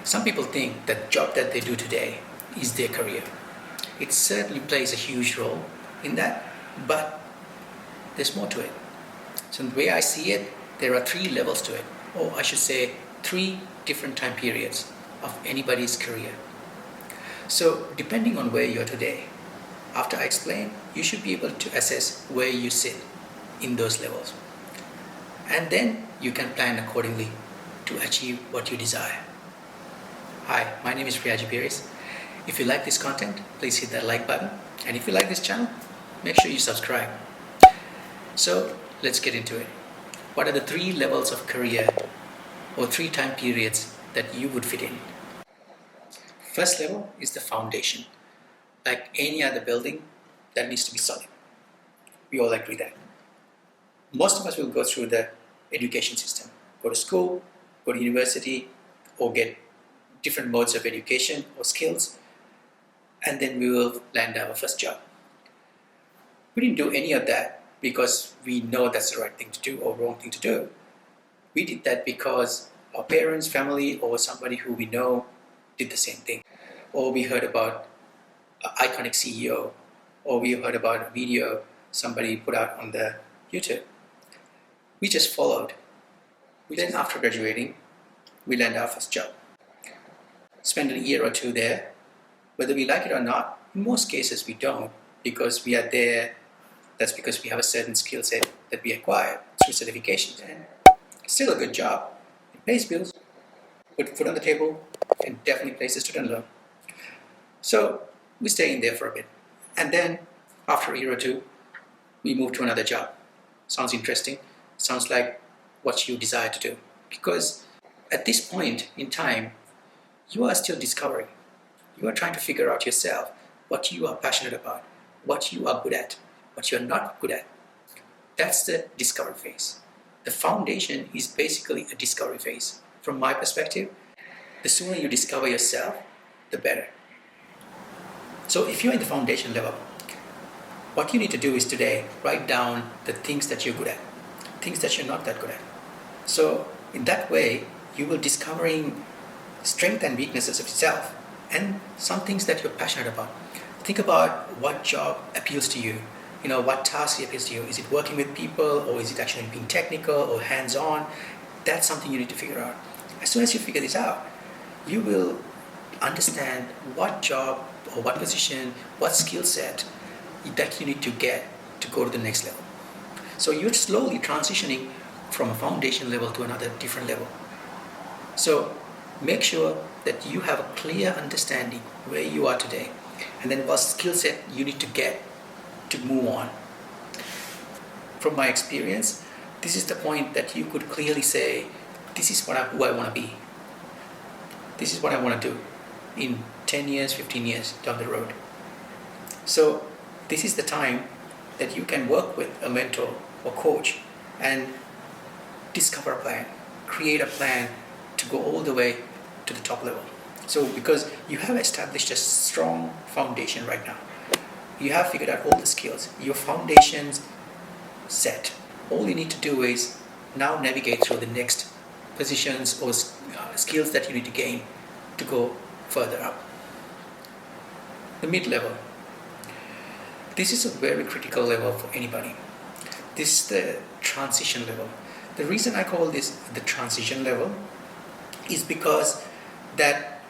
Some people think that the job that they do today is their career. It certainly plays a huge role in that, but there's more to it. So the way I see it, there are 3 levels to it, or I should say 3 different time periods of anybody's career. So depending on where you are today, after I explain, you should be able to assess where you sit in those levels. And then you can plan accordingly to achieve what you desire. Hi, my name is Priyaji Peiris. If you like this content, please hit that like button. And if you like this channel, make sure you subscribe. So let's get into it. What are the 3 levels of career or 3 time periods that you would fit in? First level is the foundation. Like any other building, that needs to be solid. We all agree that. Most of us will go through the education system. Go to school, go to university, or get different modes of education or skills, and then we will land our first job. We didn't do any of that because we know that's the right thing to do or wrong thing to do. We did that because our parents, family, or somebody who we know did the same thing. Or we heard about an iconic CEO, or we heard about a video somebody put out on the YouTube. We just followed. Then after graduating, we land our first job. Spend a year or 2 there. Whether we like it or not, in most cases we don't, because we are there. That's because we have a certain skill set that we acquired through certifications, and it's still a good job. It pays bills, put food on the table, and definitely pays the student loan. So we stay in there for a bit, and then after a year or 2, we move to another job. Sounds interesting. Sounds like what you desire to do, because at this point in time, you are still discovering. You are trying to figure out yourself what you are passionate about, what you are good at, what you are not good at. That's the discovery phase. The foundation is basically a discovery phase. From my perspective, the sooner you discover yourself, the better. So if you're in the foundation level, what you need to do is today write down the things that you're good at, things that you're not that good at. So in that way, you will discovering strengths and weaknesses of yourself and some things that you're passionate about. Think about what job appeals to you. What task appeals to you. Is it working with people, or is it actually being technical or hands-on? That's something you need to figure out. As soon as you figure this out, you will understand what job or what position, what skill set that you need to get to go to the next level. So you're slowly transitioning from a foundation level to another different level. So make sure that you have a clear understanding where you are today, and then what skill set you need to get to move on. From my experience, this is the point that you could clearly say, this is who I want to be. This is what I want to do in 10 years, 15 years down the road. So this is the time that you can work with a mentor or coach and discover a plan, create a plan to go all the way to the top level. So because you have established a strong foundation right now, you have figured out all the skills, your foundation's set. All you need to do is now navigate through the next positions or skills that you need to gain to go further up. The mid-level. This is a very critical level for anybody. This is the transition level. The reason I call this the transition level is because that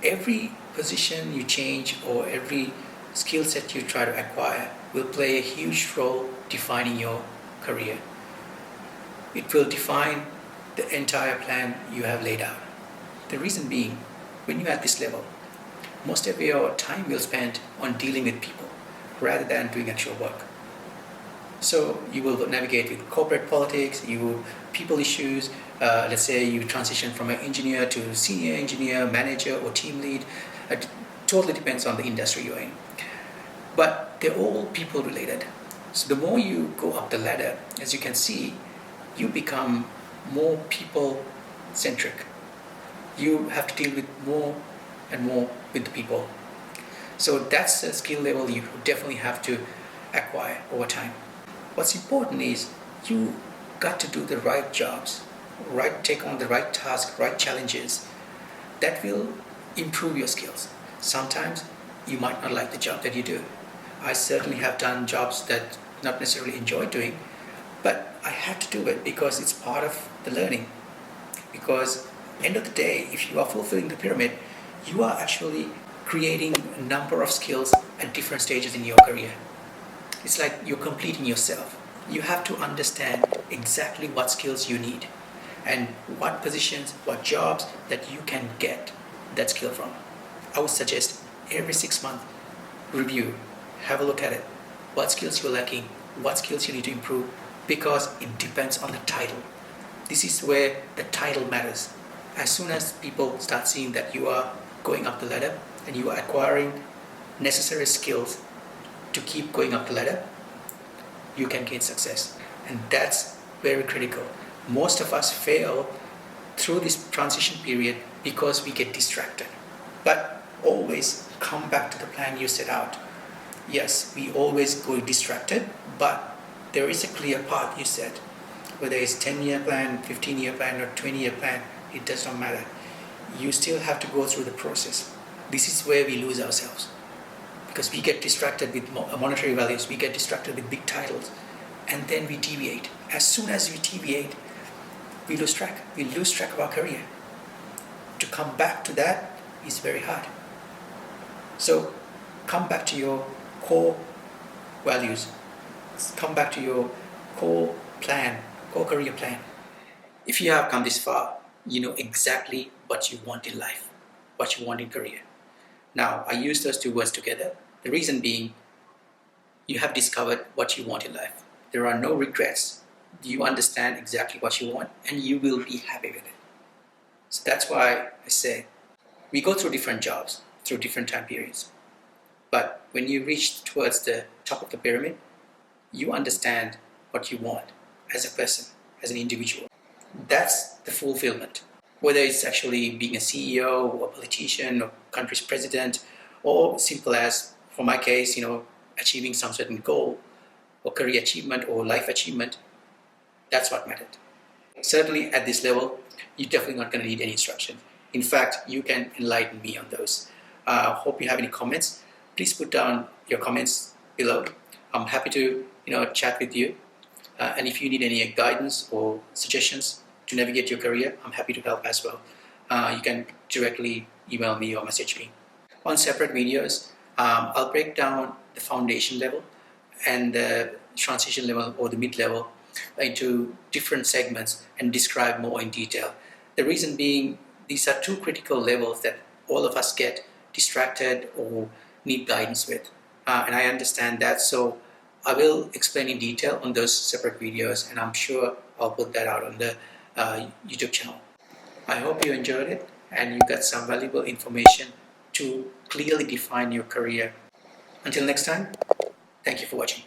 every position you change or every skill set you try to acquire will play a huge role defining your career. It will define the entire plan you have laid out. The reason being, when you're at this level, most of your time will spend on dealing with people rather than doing actual work. So you will navigate with corporate politics, people issues. Let's say you transition from an engineer to senior engineer, manager, or team lead. It totally depends on the industry you're in. But they're all people related. So the more you go up the ladder, as you can see, you become more people centric. You have to deal with more and more with the people. So that's a skill level you definitely have to acquire over time. What's important is you got to do the right jobs, take on the right tasks, right challenges that will improve your skills. Sometimes you might not like the job that you do. I certainly have done jobs that not necessarily enjoy doing, but I had to do it because it's part of the learning. Because end of the day, if you are fulfilling the pyramid, you are actually creating a number of skills at different stages in your career. It's like you're completing yourself. You have to understand exactly what skills you need and what positions, what jobs that you can get that skill from. I would suggest every 6 month review, have a look at it. What skills you're lacking, what skills you need to improve, because it depends on the title. This is where the title matters. As soon as people start seeing that you are going up the ladder and you are acquiring necessary skills to keep going up the ladder, you can gain success. And that's very critical. Most of us fail through this transition period because we get distracted. But always come back to the plan you set out. Yes, we always go distracted, but there is a clear path you set. Whether it's 10-year plan, 15-year plan, or 20-year plan, it does not matter. You still have to go through the process. This is where we lose ourselves. Because we get distracted with monetary values, we get distracted with big titles, and then we deviate. As soon as we deviate, we lose track. We lose track of our career. To come back to that is very hard. So come back to your core values. Come back to your core plan, core career plan. If you have come this far, you know exactly what you want in life, what you want in career. Now, I use those two words together. The reason being, you have discovered what you want in life. There are no regrets. You understand exactly what you want and you will be happy with it. So that's why I say we go through different jobs, through different time periods. But when you reach towards the top of the pyramid, you understand what you want as a person, as an individual. That's the fulfillment. Whether it's actually being a CEO or a politician or country's president, or simple as, for my case, achieving some certain goal or career achievement or life achievement, that's what mattered. Certainly at this level, you're definitely not going to need any instruction. In fact, you can enlighten me on those. Hope you have any comments. Please put down your comments below. I'm happy to chat with you. And if you need any guidance or suggestions to navigate your career, I'm happy to help as well. You can directly email me or message me. On separate videos, I'll break down the foundation level and the transition level or the mid-level into different segments and describe more in detail. The reason being, these are two critical levels that all of us get distracted or need guidance with. And I understand that, so I will explain in detail on those separate videos, and I'm sure I'll put that out on the YouTube channel. I hope you enjoyed it and you got some valuable information to clearly define your career. Until next time, thank you for watching.